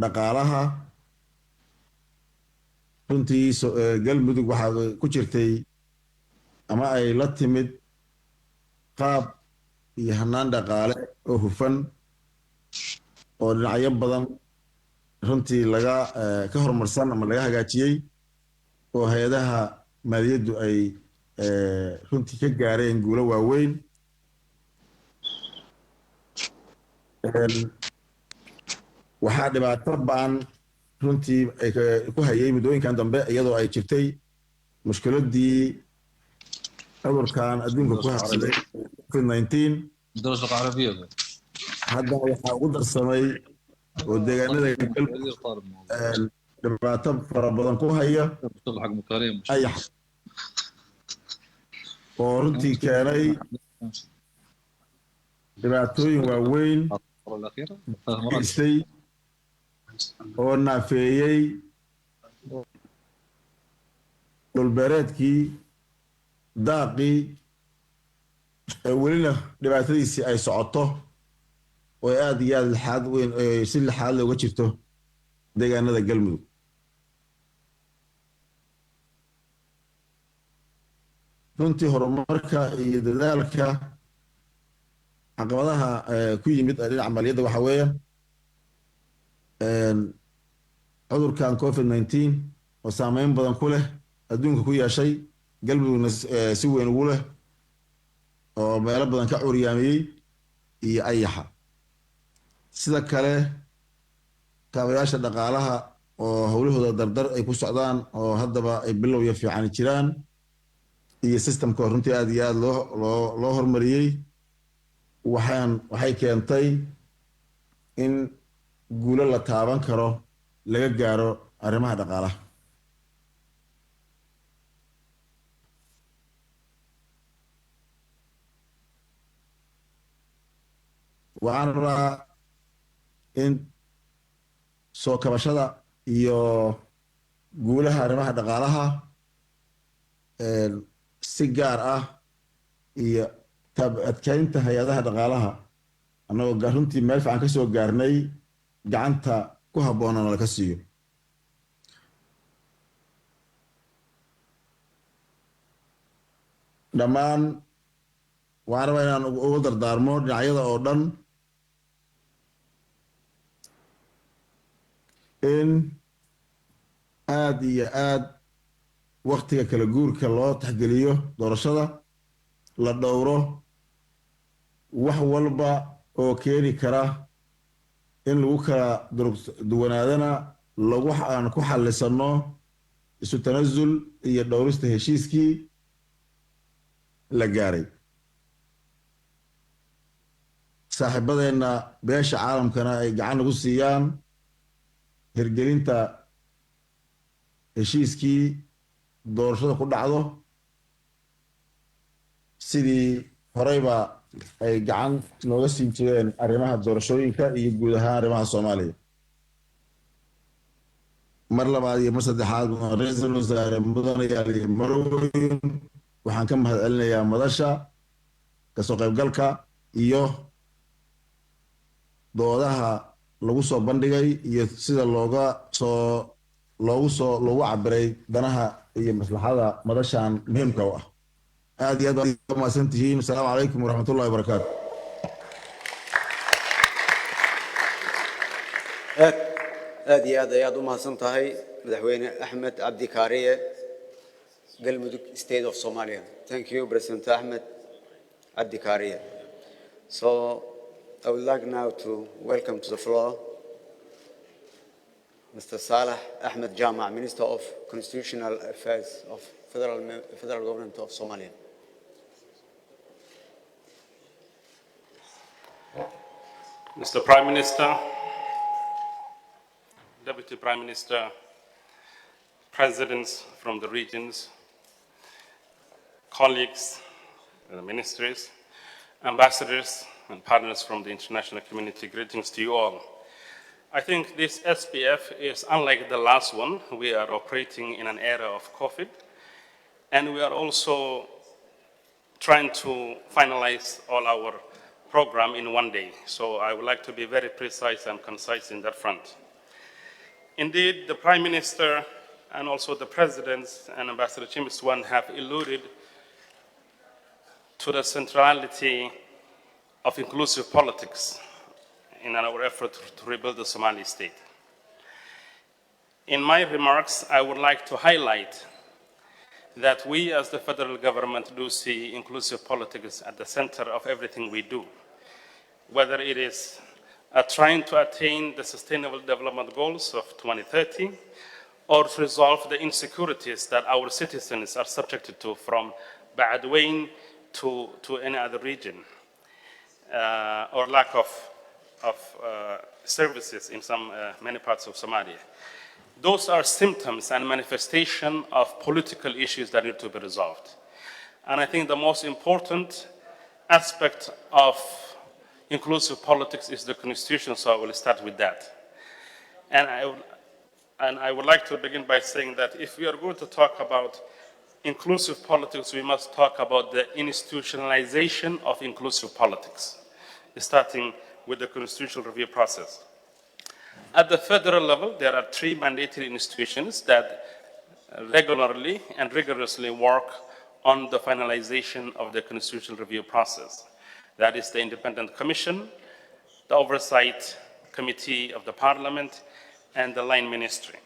dhaqaalaha runtii Galmudug waxaa ku jirtay ama ay la timid qaab iyo hannaan dhaqaale oo hufan oo dhinacyo badan runtii laga ka horumarsan ama laga hagaajiyey oo hay'adaha maaliyaddu ay runtii ka gaareen guulo waaweyn. Waxaa dhibaato ba'an runtii ay ku hayay muddooyinkan dambe iyadoo ay jirtay mushkiladii cudurkan adduunka ku habsaday COVID-19 haddana waxaa ugu darsamay oo deegaanada dhibaato fara badan ku haya ayax oo runtii keenay dhibaatooyin waaweyn geystay oo naafeeyey dhulbeereedkii daaqii welina dhibaatadiisii ay socoto oo aad iyo aad lixaad weyn si lixaad looga jirto deegaanada Galmudug. runtii horumarka iyo dadaalka caqabadaha ku yimid dhinaca maaliyadda waxaa weeyaan cudurkan COVID-19 oo saameyn badan ku leh adduunka ku yeeshay Galmudugna si weyn ugu leh oo meelo badan ka curyaamiyey iyo ayaxa. sida kale kaabayaasha dhaqaalaha oo howlahooda dardar ay ku socdaan oo haddaba ay bilow iyo fiican jiraan iyo systemka runtii aad iyo aad loo horumariyey waxay keentay in guulo la taaban karo laga gaaro arrimaha dhaqaalaha. waxaan rabaa in soo kabashada iyo guulaha arrimaha dhaqaalaha si gaar ah iyo adkaynta hay-adaha dhaqaalaha annagoo runtii meel fiican ka soo gaarnay gacanta ku habboonana laga siiyo. dhammaan waxaan rabaa inaan ugu dardaarmo dhinacyada oo dhan in aad iyo aad waqtiga kala guurka loo taxgeliyo doorashada la dhowro wax walba oo keeni kara in lagu kala duwanaadana aan ku xallisano isu tanazul iyo dhowrista heshiiskii la gaaray. saaxiibadeenna beesha caalamkana ay gacan nagu siiyaan hirgelinta heshiiskii doorashada ku dhacdo sidii horeyba ay gacan nooga siin jireen arrimaha doorashooyinka iyo guud ahaan arrimaha Soomaaliya. mar labaad iyo mar saddexaad Ra'iisul Wasaare Mudan Yaali Marweyn waxaan ka mahadcelinayaa Madasha kasoo qaybgalka iyo doodaha lagu soo bandhigay iyo sida loogu cabiray danaha iyo maslaxada madashan muhiimka u ah. aad iyo aad u mahadsantihiin. asalaamu calaykum waraxmatullahi wabarakaatu. aad iyo aad ayaad u mahadsan tahay madaxweyne Axmed Cabdi Kaariye Galmudug State of Somalia. Thank you President Ahmed Abdi Kaariye. So I would like now to welcome to the floor Mr. Saleh Ahmed Jama, Minister of Constitutional Affairs of Federal Government of Somalia. Mr. Prime Minister, Deputy Prime Minister, Presidents from the regions, colleagues, ministers, ambassadors, and partners from the international community, greetings to you all. I think this SPF is unlike the last one. We are operating in an era of COVID, and we are also trying to finalize all our program in one day. So I would like to be very precise and concise in that front. Indeed, the Prime Minister and also the Presidents and Ambassador Chimiswan have alluded to the centrality of inclusive politics in our effort to rebuild the Somali state. In my remarks, I would like to highlight that we as the federal government do see inclusive politics at the center of everything we do, whether it is trying to attain the Sustainable Development Goals of 2030 or to resolve the insecurities that our citizens are subjected to from Ba'adwain to any other region, or lack of services in many parts of Somalia. Those are symptoms and manifestation of political issues that need to be resolved. And I think the most important aspect of inclusive politics is the Constitution, so I will start with that. And I would like to begin by saying that if we are going to talk about inclusive politics, we must talk about the institutionalization of inclusive politics, starting with the constitutional review process. At the federal level, there are 3 mandatory institutions that regularly and rigorously work on the finalization of the constitutional review process. That is the Independent Commission, the Oversight Committee of the Parliament, and the Line Ministry.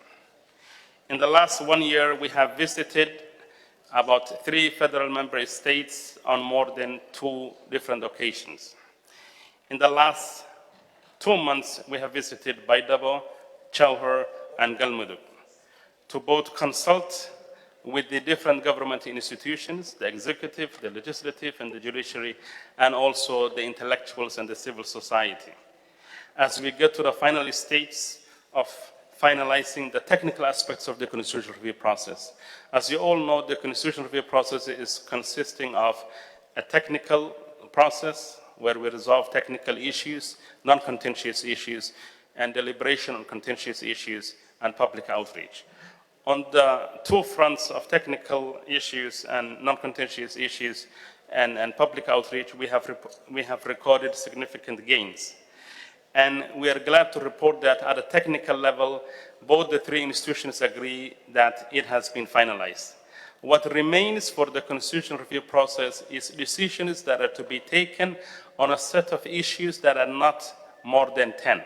In the last 1 year, we have visited about 3 federal member states on more than 2 different occasions. In the last 2 months, we have visited Baydhabo, Chowher, and Galmudug to both consult with the different government institutions, the executive, the legislative, and the judiciary, and also the intellectuals and the civil society, as we get to the final stage of finalizing the technical aspects of the constitutional review process. As you all know, the constitutional review process is consisting of a technical process where we resolve technical issues, non-contentious issues, and deliberation on contentious issues, and public outreach. On the 2 fronts of technical issues and non-contentious issues and public outreach, we have recorded significant gains. And we are glad to report that at a technical level, both the 3 institutions agree that it has been finalized. What remains for the constitutional review process is decisions that are to be taken on a set of issues that are not more than 10.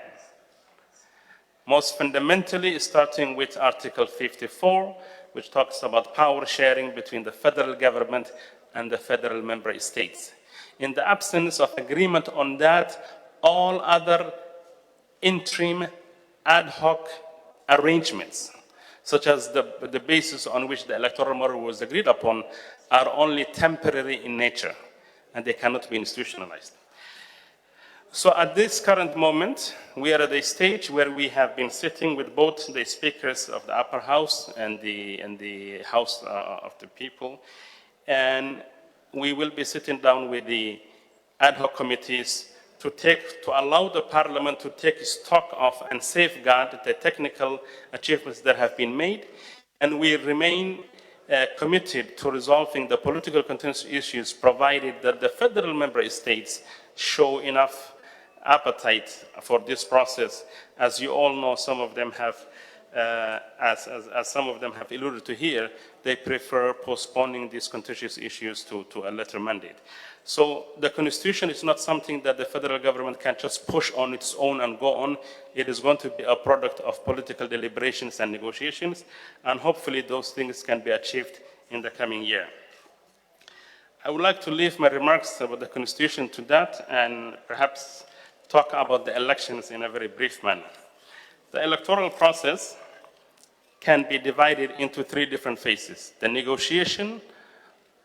Most fundamentally, starting with Article 54, which talks about power sharing between the federal government and the federal member states. In the absence of agreement on that, all other interim ad hoc arrangements, such as the basis on which the electoral model was agreed upon, are only temporary in nature, and they cannot be institutionalized. So at this current moment, we are at a stage where we have been sitting with both the speakers of the upper house and the house of the people, and we will be sitting down with the ad hoc committees to allow the parliament to take stock of and safeguard the technical achievements that have been made. And we remain committed to resolving the political contentious issues, provided that the federal member states show enough appetite for this process. As you all know, some of them have, as some of them have alluded to here, they prefer postponing these contentious issues to a later mandate. So the Constitution is not something that the federal government can just push on its own and go on. It is going to be a product of political deliberations and negotiations, and hopefully those things can be achieved in the coming year. I would like to leave my remarks about the Constitution to that, and perhaps talk about the elections in a very brief manner. The electoral process can be divided into three different phases: the negotiation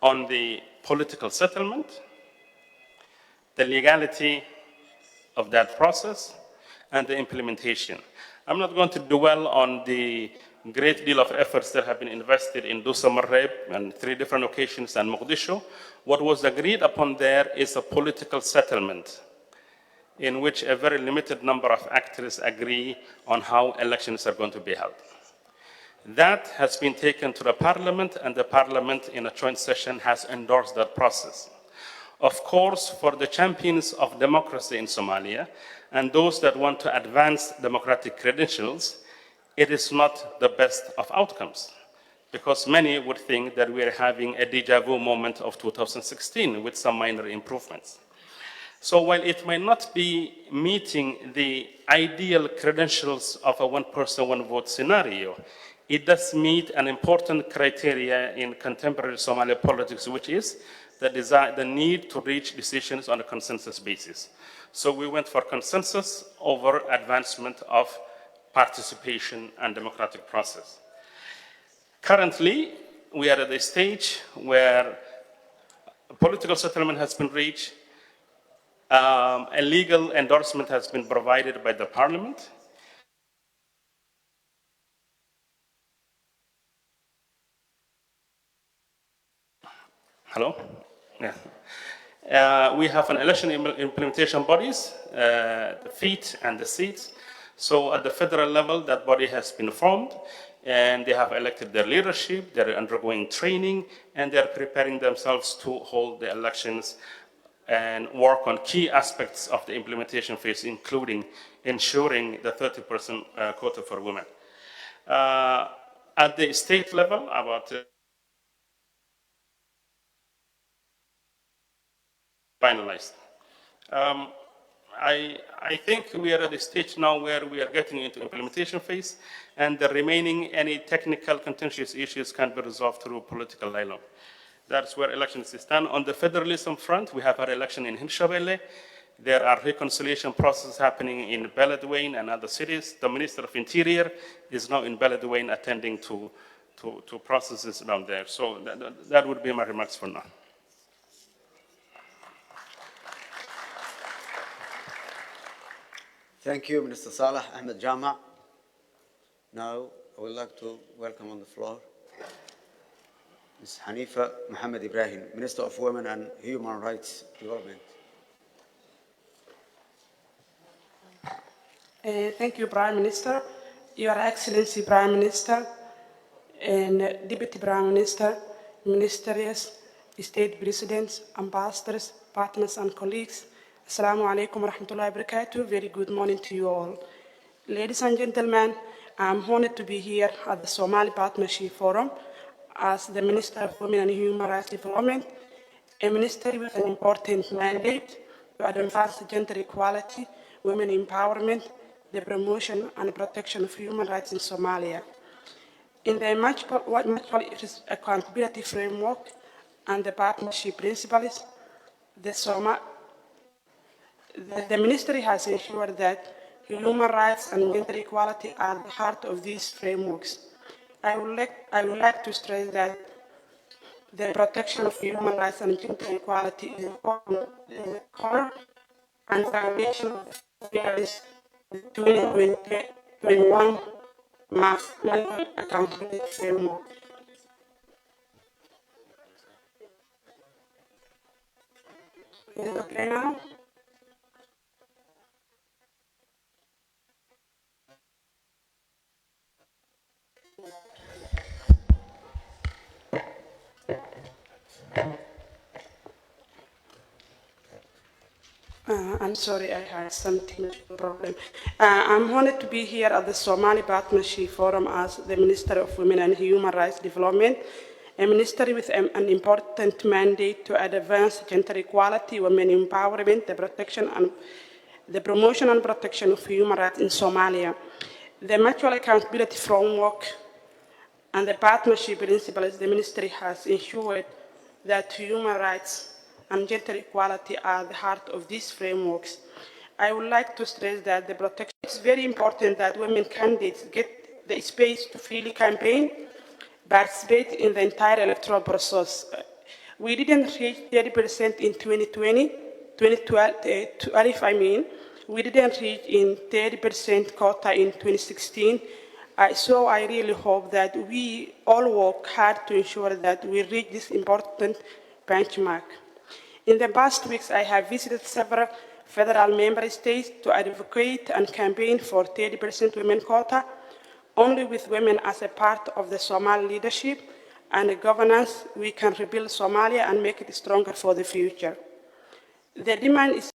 on the political settlement, the legality of that process, and the implementation. I'm not going to dwell on the great deal of efforts that have been invested in Dusa Mareb and 3 different occasions and Mogadishu. What was agreed upon there is a political settlement in which a very limited number of actors agree on how elections are going to be held. That has been taken to the parliament, and the parliament in a joint session has endorsed that process. Of course, for the champions of democracy in Somalia and those that want to advance democratic credentials, it is not the best of outcomes, because many would think that we are having a deja vu moment of 2016 with some minor improvements. So while it may not be meeting the ideal credentials of a one-person, one-vote scenario, it does meet an important criteria in contemporary Somali politics, which is the need to reach decisions on a consensus basis. So we went for consensus over advancement of participation and democratic process. Currently, we are at a stage where a political settlement has been reached, a legal endorsement has been provided by the parliament. Hello? Yeah. We have an election implementation bodies, the feet and the seats. So at the federal level, that body has been formed, and they have elected their leadership, they're undergoing training, and they're preparing themselves to hold the elections and work on key aspects of the implementation phase, including ensuring the 30% quota for women. At the state level, about finalized. I think we are at a stage now where we are getting into implementation phase, and the remaining any technical contentious issues can be resolved through political dialogue. That's where elections stand. On the federalism front, we have our election in Hirshabelle. There are reconciliation processes happening in Beledweyne and other cities. The Minister of Interior is now in Beledweyne attending to processes down there. So that would be my remarks for now. Thank you, Minister Salah Ahmed Jama. Now, I would like to welcome on the floor Ms. Hanifa Mohammed Ibrahim, Minister of Women and Human Rights Development. Thank you, Prime Minister. Your Excellency, Prime Minister, and Deputy Prime Minister, Ministers, State Presidents, Ambassadors, partners, and colleagues. Assalamu alaikum wa rahmatullahi wa barakatuh. Very good morning to you all. Ladies and gentlemen, I'm honored to be here at the Somali Partnership Forum as the Minister of Women and Human Rights Development, a ministry with an important mandate to advance gender equality, women empowerment, the promotion and protection of human rights in Somalia. In the mutual accountability framework and the partnership principles, the ministry has ensured that human rights and gender equality are at the heart of these frameworks. I would like to stress that the protection of human rights and gender equality is important core and foundation of the 2021 National Accountability Framework. Is it okay now? I'm sorry, I had some technical problem. I'm honored to be here at the Somali Partnership Forum as the Minister of Women and Human Rights Development, a ministry with an important mandate to advance gender equality, women empowerment, the promotion and protection of human rights in Somalia. The mutual accountability framework and the partnership principles the ministry has ensured that human rights and gender equality are the heart of these frameworks. I would like to stress that the protection is very important that women candidates get the space to freely campaign, participate in the entire electoral process. We didn't reach 30% in 2012, I mean. We didn't reach in 30% quota in 2016. So I really hope that we all work hard to ensure that we reach this important benchmark. In the past weeks, I have visited several federal member states to advocate and campaign for 30% women quota. Only with women as a part of the Somali leadership and governance, we can rebuild Somalia and make it stronger for the future. The demand is